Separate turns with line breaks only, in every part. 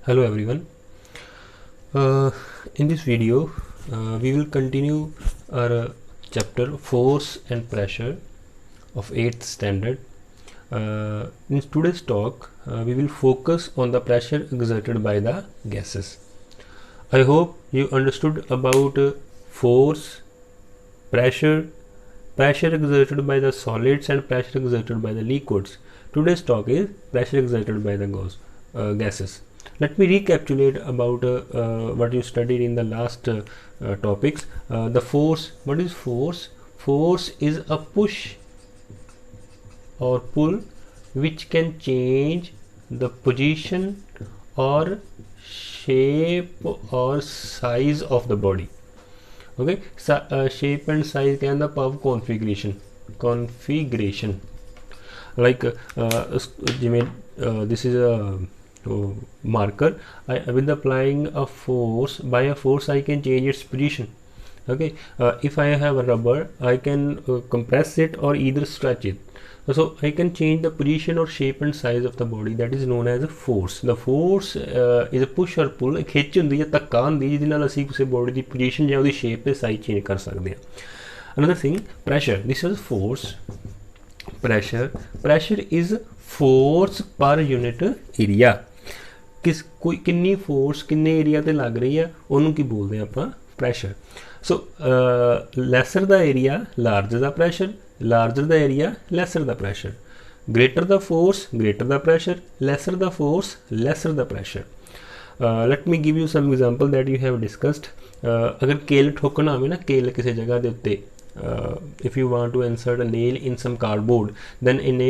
Hello everyone. In this video we will continue our chapter force and pressure of 8th standard. In today's talk we will focus on the pressure exerted by the gases. I hope you understood about force, pressure exerted by the solids and pressure exerted by the liquids. Today's talk is pressure exerted by the gases. Let me recapitulate about what you studied in the last topics. The force. What is force? Force is a push or pull which can change the position or shape or size of the body. Okay, shape and size can the power configuration like this is a marker. With applying a force, by a force I can change its position. Okay, if I have a rubber, I can compress it or either stretch it. So I can change the position or shape and size of the body. That is known as a force. The force is a push or pull. खिच हुंदी है, धक्का हुंदी जिहदे नाल असीं किसी body की पोजीशन या उसकी शेप ते साइज चेंज कर सकते हैं. Another thing, pressure. This is force. Pressure is force per unit area. कोई किन्नी फोर्स किन्ने एरिया ते लग रही है उन्होंने की बोलते हैं आप pressure. So lesser the area larger the pressure, larger the area lesser the pressure, greater the force greater the pressure, lesser the force lesser the pressure. Let me give you some example that you have discussed. अगर केल ठोकना हो ना, केल किसी जगह के उत्ते if you want to insert a nail in some cardboard, then in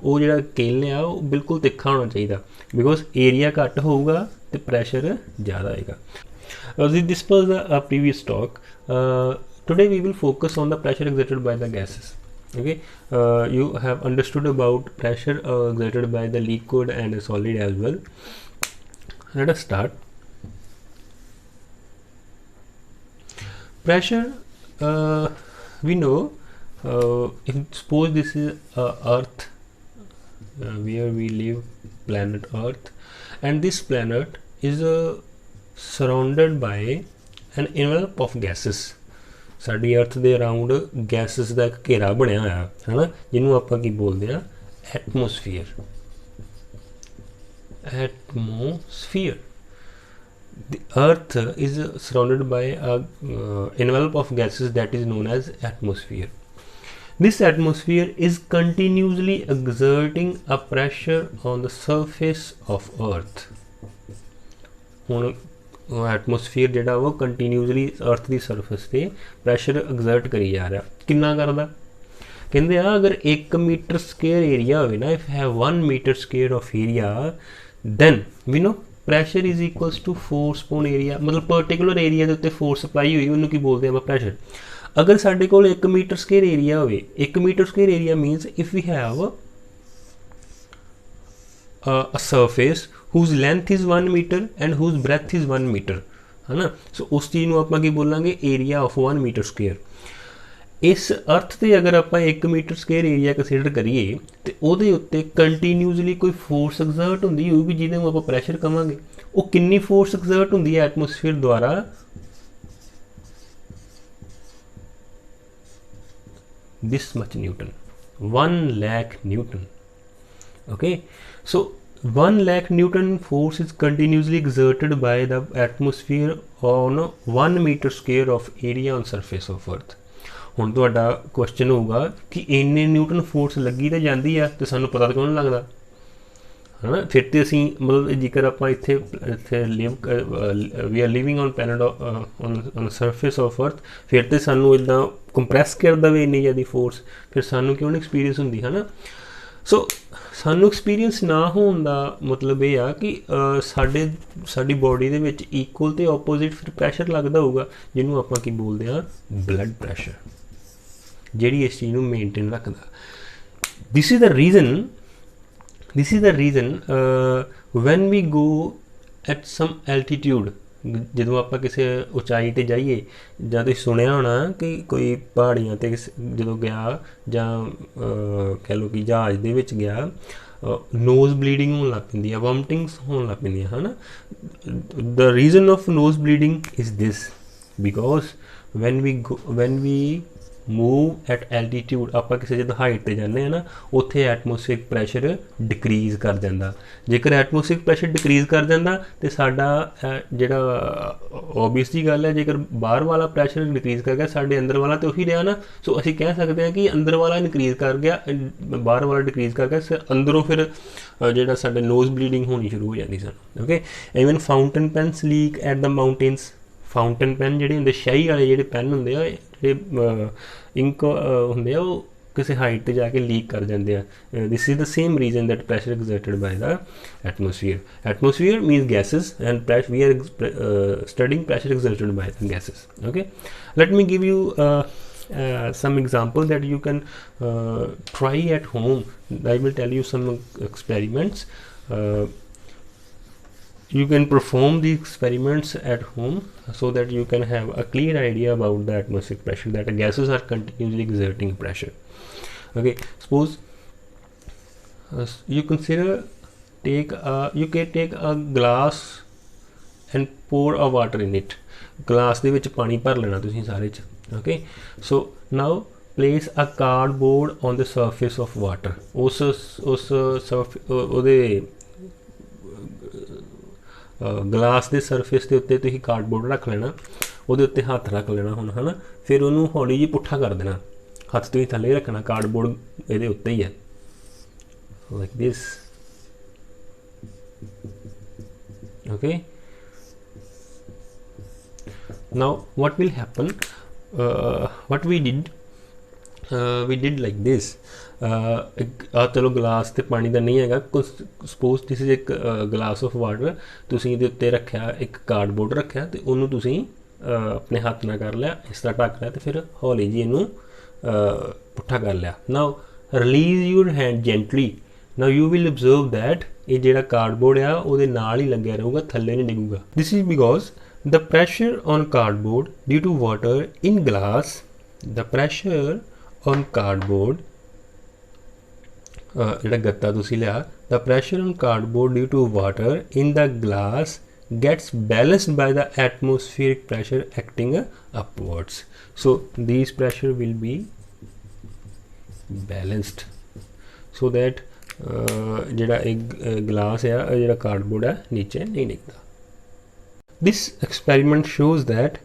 वो ਜਿਹੜਾ केल है वो बिल्कुल तिखा होना चाहिए because area घट होगा तो pressure ज़्यादा आएगा. This was a previous talk. Today we will focus on the pressure exerted by the gases. Okay, you have understood about pressure exerted by the liquid and the solid as well. Let us start. Pressure. We know, if suppose this is Earth, where we live, planet Earth, and this planet is surrounded by an envelope of gases. Sari earth they around gases का एक घेरा बनया होया है ना, जिन्होंने आप की बोलते हैं एटमोसफीयर. एटमोसफीयर. The earth is surrounded by a envelope of gases that is known as atmosphere. This atmosphere is continuously exerting a pressure on the surface of earth. एटमोसफीयर जिहड़ा वो कंटिन्यूसली अर्थ की सरफेस पे प्रैशर एग्जर्ट करी जा रहा. किन्ना करदा कहंदे आ, अगर 1 मीटर स्क्वेयर एरिया होवे ना, if have 1 metre square of area, then we know pressure is equals to force upon area. मतलब पर्टिकुलर एरिया के उत्ते फोर्स अप्लाई हुई उन्होंने की बोलते हैं प्रैशर. अगर साढ़े कोल 1 मीटर स्क्वेयर एरिया होवे, 1 metre square area minus if we have a surface whose length is 1 meter and whose breadth is 1 meter, है ना. सो उस चीज़ को आप बोलांगे एरिया ऑफ 1 मीटर स्क्वेयर. इस अर्थ से अगर आप 1 मीटर स्क्वेयर एरिया कंसीडर करिए तो ਉਹਦੇ ਉੱਤੇ कंटिन्यूसली कोई फोर्स एग्जर्ट ਹੁੰਦੀ ਹੋਊਗੀ ਜਿਹਦੇ ਨੂੰ ਆਪਾਂ ਪ੍ਰੈਸ਼ਰ ਕਵਾਂਗੇ. ਉਹ ਕਿੰਨੀ फोर्स एग्जर्ट ਹੁੰਦੀ ਹੈ ਐਟਮੋਸਫੀਅਰ ਦੁਆਰਾ? this much Newton, 1 lakh Newton. Okay, so 1 lakh Newton force is continuously exerted by the atmosphere on 1 meter square of area on surface of earth. ਹੁਣ ਤੁਹਾਡਾ क्वेश्चन होगा कि ਇੰਨੇ ਨਿਊਟਨ फोर्स ਲੱਗੀ ਤਾਂ ਜਾਂਦੀ ਆ ਤੇ ਸਾਨੂੰ ਪਤਾ ਕਿਉਂ ਨਹੀਂ ਲੱਗਦਾ, है ना. फिर तो ਅਸੀਂ मतलब ਜੇਕਰ ਆਪਾਂ ਇੱਥੇ we are living on planet on surface of earth, ਫਿਰ ਤੇ ਸਾਨੂੰ ਇੱਦਾਂ ਕੰਪਰੈਸ ਕਰ ਦੇਵੇ ਇੰਨੀ ਜ਼ਿਆਦਾ फोर्स, ਫਿਰ ਸਾਨੂੰ ਕਿਉਂ ਨਹੀਂ ਐਕਸਪੀਰੀਅੰਸ ਹੁੰਦੀ, है ना. ਸੋ ਸਾਨੂੰ ਐਕਸਪੀਰੀਅੰਸ ਨਾ ਹੋਣ ਦਾ ਮਤਲਬ ਇਹ ਆ ਕਿ ਸਾਡੀ ਬੋਡੀ ਦੇ ਵਿੱਚ ਇਕੁਅਲ ਤੇ ਆਪੋਜ਼ਿਟ ਫਿਰ ਪ੍ਰੈਸ਼ਰ ਲੱਗਦਾ ਹੋਊਗਾ, ਜਿਹਨੂੰ ਆਪਾਂ ਕੀ ਬੋਲਦੇ ਆ ਬਲੱਡ ਪ੍ਰੈਸ਼ਰ, ਜਿਹੜੀ ਇਸ ਚੀਜ਼ ਨੂੰ ਮੇਨਟੇਨ ਰੱਖਦਾ. ਦਿਸ is the reason when we go at some altitude, ਜਦੋਂ ਆਪਾਂ ਕਿਸੇ ਉਚਾਈ ਤੇ ਜਾਈਏ, ਜਾਂ ਤੁਸੀਂ ਸੁਣਿਆ ਹੋਣਾ ਕਿ ਕੋਈ ਪਹਾੜੀਆਂ ਤੇ ਜਦੋਂ ਗਿਆ ਜਾਂ ਕਹਿ ਲਓ ਕਿ ਜਹਾਜ਼ ਦੇ ਵਿੱਚ ਗਿਆ, ਨੋਜ਼ ਬਲੀਡਿੰਗ ਹੋਣ ਲੱਗ ਪੈਂਦੀ ਹੈ, ਵੋਮਟਿੰਗਸ ਹੋਣ ਲੱਗ ਪੈਂਦੀਆਂ ਹੈ ਨਾ। The reason of knows bleeding is this, because when we move at altitude, ਆਪਾਂ ਕਿਸੇ ਜਦੋਂ ਹਾਈਟ ਤੇ ਜਾਂਦੇ ਹਾਂ ਨਾ, ਉੱਥੇ ਐਟਮੋਸਫੇਰਿਕ ਪ੍ਰੈਸ਼ਰ ਡਿਕਰੀਜ਼ ਕਰ ਜਾਂਦਾ। ਜੇਕਰ ਐਟਮੋਸਫੇਰਿਕ ਪ੍ਰੈਸ਼ਰ ਡਿਕਰੀਜ਼ ਕਰ ਜਾਂਦਾ ਤੇ ਸਾਡਾ ਜਿਹੜਾ ਓਬਵੀਅਸ ਜੀ ਗੱਲ ਹੈ, ਜੇਕਰ ਬਾਹਰ ਵਾਲਾ ਪ੍ਰੈਸ਼ਰ ਡਿਕਰੀਜ਼ ਕਰ ਗਿਆ, ਸਾਡੇ ਅੰਦਰ ਵਾਲਾ ਤਾਂ ਉਹੀ ਰਿਹਾ ਨਾ। ਸੋ ਅਸੀਂ ਕਹਿ ਸਕਦੇ ਹਾਂ ਕਿ ਅੰਦਰ ਵਾਲਾ ਇਨਕਰੀਜ਼ ਕਰ ਗਿਆ, ਬਾਹਰ ਵਾਲਾ ਡਿਕਰੀਜ਼ ਕਰ ਗਿਆ, ਅੰਦਰੋਂ ਫਿਰ ਜਿਹੜਾ ਸਾਡੇ ਨੋਜ਼ ਬਲੀਡਿੰਗ ਹੋਣੀ ਸ਼ੁਰੂ ਹੋ ਜਾਂਦੀ ਸਾਨੂੰ। Okay, even fountain pens leak at the mountains. Fountain pen ਜਿਹੜੇ ਹੁੰਦੇ, ਸ਼ਾਹੀ ਵਾਲੇ ਜਿਹੜੇ ਪੈਨ ਹੁੰਦੇ ਆ, ਜਿਹੜੇ ਇੰਕ ਹੁੰਦੇ ਆ, ਉਹ ਕਿਸੇ ਹਾਈਟ ਤੇ ਜਾ ਕੇ ਲੀਕ ਕਰ ਜਾਂਦੇ ਆ। This is the same reason that pressure exerted by the atmosphere. Atmosphere means gases and we are studying pressure exerted by the gases. Okay, let me give you some example that you can try at home. I will tell you some experiments. You can perform the experiments at home so that you can have a clear idea about the atmospheric pressure, that gases are continuously exerting pressure. Okay, suppose you consider you can take a glass and pour a water in it. glass ਦੇ ਵਿੱਚ ਪਾਣੀ ਭਰ ਲੈਣਾ ਤੁਸੀਂ ਸਾਰੇ ਚ। okay, so now place a cardboard on the surface of water. ਉਸ ਉਹਦੇ ਗਲਾਸ ਦੇ ਸਰਫੇਸ ਦੇ ਉੱਤੇ ਤੁਸੀਂ ਕਾਰਡਬੋਰਡ ਰੱਖ ਲੈਣਾ, ਉਹਦੇ ਉੱਤੇ ਹੱਥ ਰੱਖ ਲੈਣਾ ਹੁਣ, ਹੈ ਨਾ। ਫਿਰ ਉਹਨੂੰ ਹੌਲੀ ਜਿਹੀ ਪੁੱਠਾ ਕਰ ਦੇਣਾ, ਹੱਥ ਤੁਸੀਂ ਥੱਲੇ ਰੱਖਣਾ, ਕਾਰਡਬੋਰਡ ਇਹਦੇ ਉੱਤੇ ਹੀ ਹੈ, like this. Okay, now what will happen, what we did like this. ਚਲੋ ਗਲਾਸ ਤੇ ਪਾਣੀ ਦਾ ਨਹੀਂ ਹੈਗਾ, ਸਪੋਜ਼ ਦਿਸ ਇਜ਼ ਇੱਕ ਗਲਾਸ ਆਫ ਵਾਟਰ, ਤੁਸੀਂ ਇਹਦੇ ਉੱਤੇ ਰੱਖਿਆ ਇੱਕ ਕਾਰਡਬੋਰਡ ਰੱਖਿਆ, ਤੇ ਉਹਨੂੰ ਤੁਸੀਂ ਆਪਣੇ ਹੱਥ ਨਾਲ ਕਰ ਲਿਆ, ਇਸ ਤਰ੍ਹਾਂ ਢੱਕ ਲਿਆ, ਤੇ ਫਿਰ ਹੌਲੀ ਜੀ ਇਹਨੂੰ ਪੁੱਠਾ ਕਰ ਲਿਆ। Now release your hand gently. Now you will observe that ਇਹ ਜਿਹੜਾ ਕਾਰਡਬੋਰਡ ਆ ਉਹਦੇ ਨਾਲ ਹੀ ਲੱਗਿਆ ਰਹੂਗਾ, ਥੱਲੇ ਨਹੀਂ ਡਿੱਗੂਗਾ। This is because the pressure on cardboard due to water in glass, the pressure on cardboard ਜਿਹੜਾ ਗੱਤਾ ਤੁਸੀਂ ਲਿਆ, the pressure on cardboard due to water in the glass gets balanced by the atmospheric pressure acting upwards. So these pressure will be balanced so that ਜਿਹੜਾ ਇੱਕ glass ਆ, ਜਿਹੜਾ cardboard ਆ, ਨੀਚੇ ਨਹੀਂ ਡਿੱਗਦਾ। This experiment shows that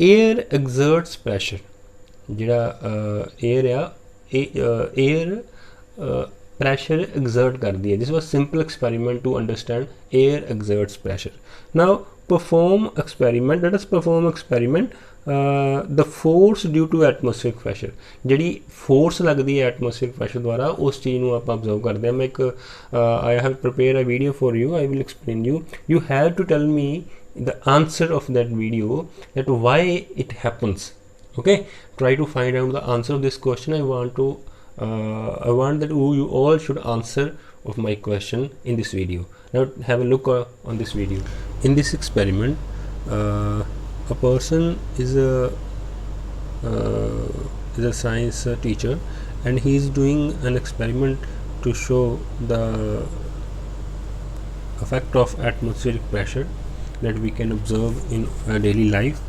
air exerts pressure. ਜਿਹੜਾ air ਆ, air pressure exert ਕਰਦੀ ਹੈ। This was simple experiment to understand air exerts pressure. Now perform experiment. Let us perform experiment. The force due to atmospheric pressure. ਜਿਹੜੀ force ਲੱਗਦੀ ਹੈ atmospheric pressure ਦੁਆਰਾ, ਉਸ ਚੀਜ਼ ਨੂੰ ਆਪਾਂ observe ਕਰਦੇ ਹਾਂ। ਮੈਂ ਇੱਕ I have prepared a video for you. I will explain you. You have to tell me the answer of that video, that why it happens. Okay, try to find out the answer of this question. I want that you all should answer of my question in this video. Now have a look on this video. In this experiment, a person is a science teacher, and he is doing an experiment to show the effect of atmospheric pressure that we can observe in daily life.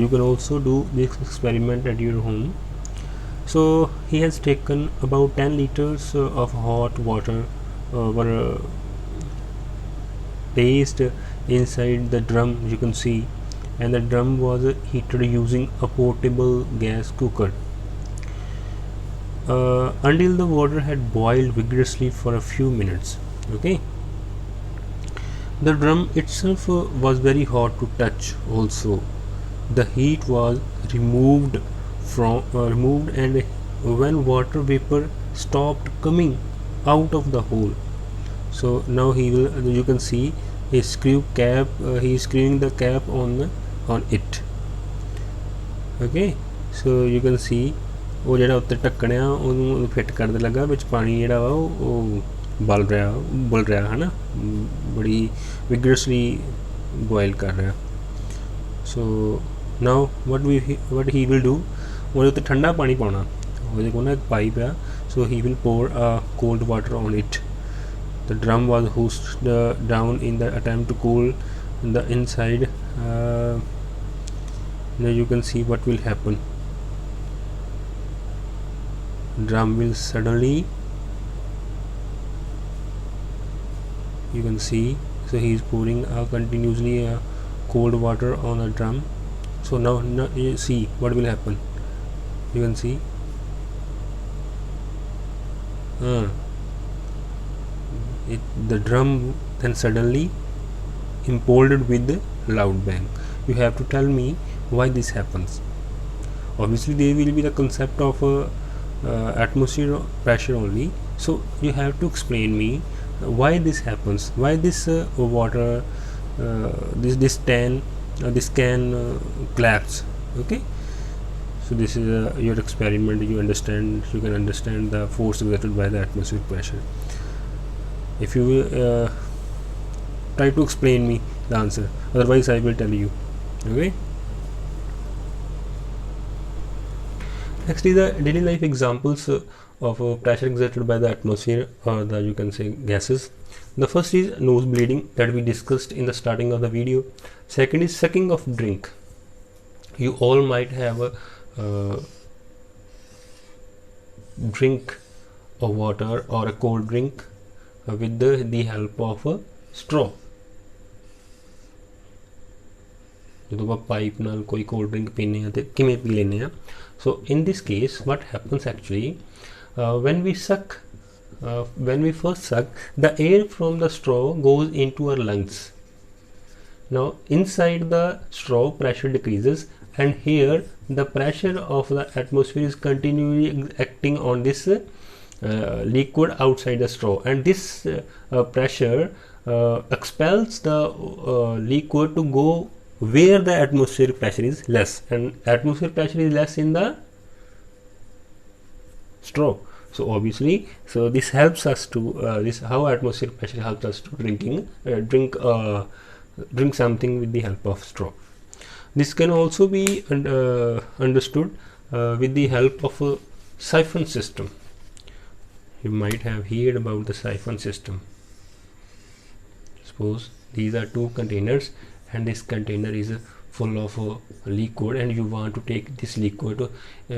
You can also do this experiment at your home. So he has taken about 10 liters of hot water were placed inside the drum, you can see, and the drum was heated using a portable gas cooker until the water had boiled vigorously for a few minutes. Okay, the drum itself was very hot to touch. Also the heat was removed and when water vapor stopped coming out of the hole, so now you can see a screw cap, he is screwing the cap on it. Okay, so you can see ਉਹ ਜਿਹੜਾ ਉੱਤੇ ਢੱਕਣ ਆ ਉਹਨੂੰ fit ਕਰਨ ਲੱਗਾ, ਵਿੱਚ ਪਾਣੀ ਜਿਹੜਾ ਵਾ ਉਹ ਬਲ ਰਿਹਾ ਹੈ ਨਾ, ਬੜੀ ਵਿਗਰਸਲੀ ਬੋਇਲ ਕਰ ਰਿਹਾ। ਸੋ ਨਾਓ what he will do, ਉਹਦੇ ਉੱਤੇ ਠੰਡਾ ਪਾਣੀ ਪਾਉਣਾ, ਉਹਦੇ ਕੋਲ ਨਾ ਇੱਕ ਪਾਈਪ ਆ, ਸੋ he will pour cold water on it. the drum was hosed down in the attempt to cool the inside. Now you can see what will happen. Drum will suddenly, you can see, so he is pouring continuously cold water on the drum. So now you see what will happen. You can see the drum then suddenly imploded with the loud bang. You have to tell me why this happens. Obviously there will be the concept of atmosphere pressure only, so you have to explain me why this happens, why this water this can collapse. Okay, so this is your experiment. You can understand the force exerted by the atmospheric pressure. If you try to explain me the answer, otherwise I will tell you. Okay, next is the daily life examples of pressure exerted by the atmosphere, or the, you can say, gases. The first is nose bleeding that we discussed in the starting of the video. Second is sucking of drink. You all might have a drink of water or a cold drink with the help of a straw. ਜਦੋਂ ਆਪਾਂ pipe ਨਾਲ ਕੋਈ cold drink ਪੀਂਦੇ ਹਾਂ ਤੇ ਕਿਵੇਂ ਪੀ ਲੈਂਦੇ ਹਾਂ. So in this case what happens actually, when we first suck, the air from the straw goes into our lungs. Now inside the straw pressure decreases, and here the pressure of the atmosphere is continually acting on this liquid outside the straw, and this pressure expels the liquid to go where the atmospheric pressure is less, and atmospheric pressure is less in the straw. So obviously, so this helps us to this how atmospheric pressure helps us to drink something with the help of straw. This can also be understood with the help of a siphon system. You might have heard about the siphon system. Suppose these are two containers, and this container is full of liquid, and you want to take this liquid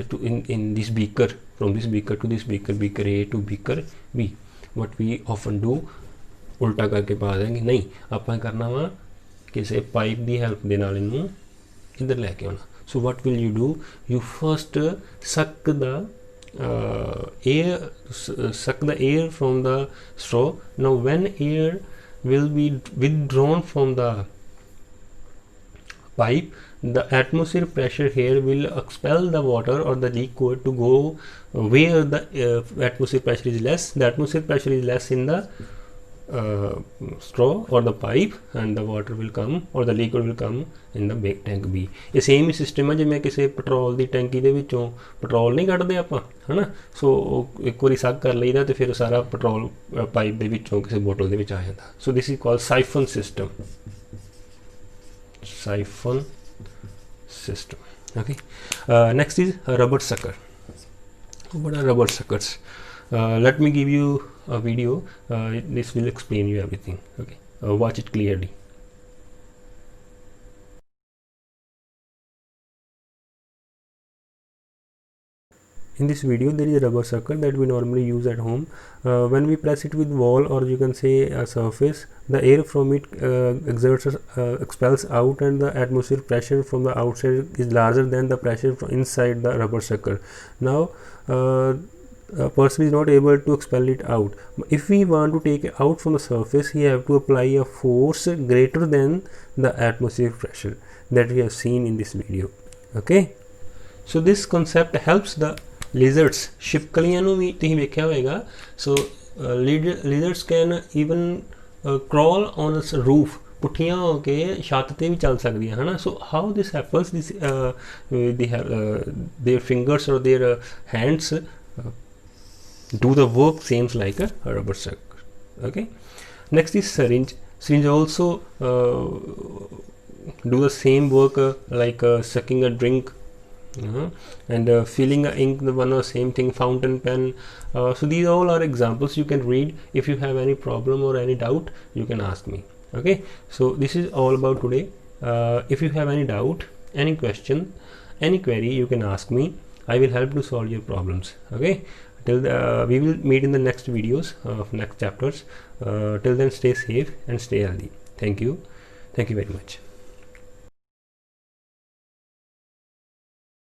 to in this beaker, from this beaker to this beaker, beaker A to beaker B. What we often do, उल्टा करके पा देंगे, नहीं, ਆਪਾਂ करना वा किसी pipe ਦੀ help ਦੇ ਨਾਲ ਇਹਨੂੰ इधर लेके आना. So what will you do? You first suck the air from the straw. Now when air will be withdrawn from the pipe, the atmospheric pressure here will expel the water or the liquid to go where the atmospheric pressure is less. The atmospheric pressure is less in the straw or the pipe, and the water will come or the liquid will come in the big tank B. ਇਹ same ਹੀ system ਹੈ ਜਿਵੇਂ ਕਿਸੇ petrol ਦੀ ਟੈਂਕੀ ਦੇ ਵਿੱਚੋਂ petrol ਨਹੀਂ ਕੱਢਦੇ ਆਪਾਂ, ਹਨਾ. ਸੋ ਇੱਕ ਵਾਰੀ ਸੱਕ ਕਰ ਲਈਦਾ ਤੇ ਫਿਰ ਸਾਰਾ ਪੈਟਰੋਲ ਪਾਈਪ ਦੇ ਵਿੱਚੋਂ ਕਿਸੇ ਬੋਟਲ ਦੇ ਵਿੱਚ ਆ ਜਾਂਦਾ. So this is called siphon system. Siphon system. Okay, next is a rubber sucker. What are rubber suckers? Let me give you a video. This will explain you everything. Okay, watch it clearly. In this video there is a rubber sucker that we normally use at home. When we press it with wall, or you can say a surface, the air from it expels out, and the atmospheric pressure from the outside is larger than the pressure from inside the rubber sucker. Now a person is not able to expel it out. If we want to take it out from the surface, he have to apply a force greater than the atmospheric pressure that we have seen in this video. Okay, so this concept helps the lizards. छिपकलियां ਨੂੰ ਵੀ ਤੁਸੀਂ ਵੇਖਿਆ ਹੋਵੇਗਾ. So lizards can even crawl on a roof. ਪੁੱਠੀਆਂ ਹੋ ਕੇ ਛੱਤ ਤੇ ਵੀ ਚੱਲ ਸਕਦੀਆਂ, ਹਨਾ. So how this happens? This they have their fingers or their hands do the work seems like a rubber sucker. Okay, next is syringe. Syringe also do the same work like sucking a drink and filling a ink, the one or same thing, fountain pen. So these all are examples you can read. If you have any problem or any doubt, you can ask me. Okay, so this is all about today. If you have any doubt, any question, any query, you can ask me. I will help to solve your problems. Okay, till we will meet in the next videos of next chapters. Till then, stay safe and stay healthy. Thank you very much.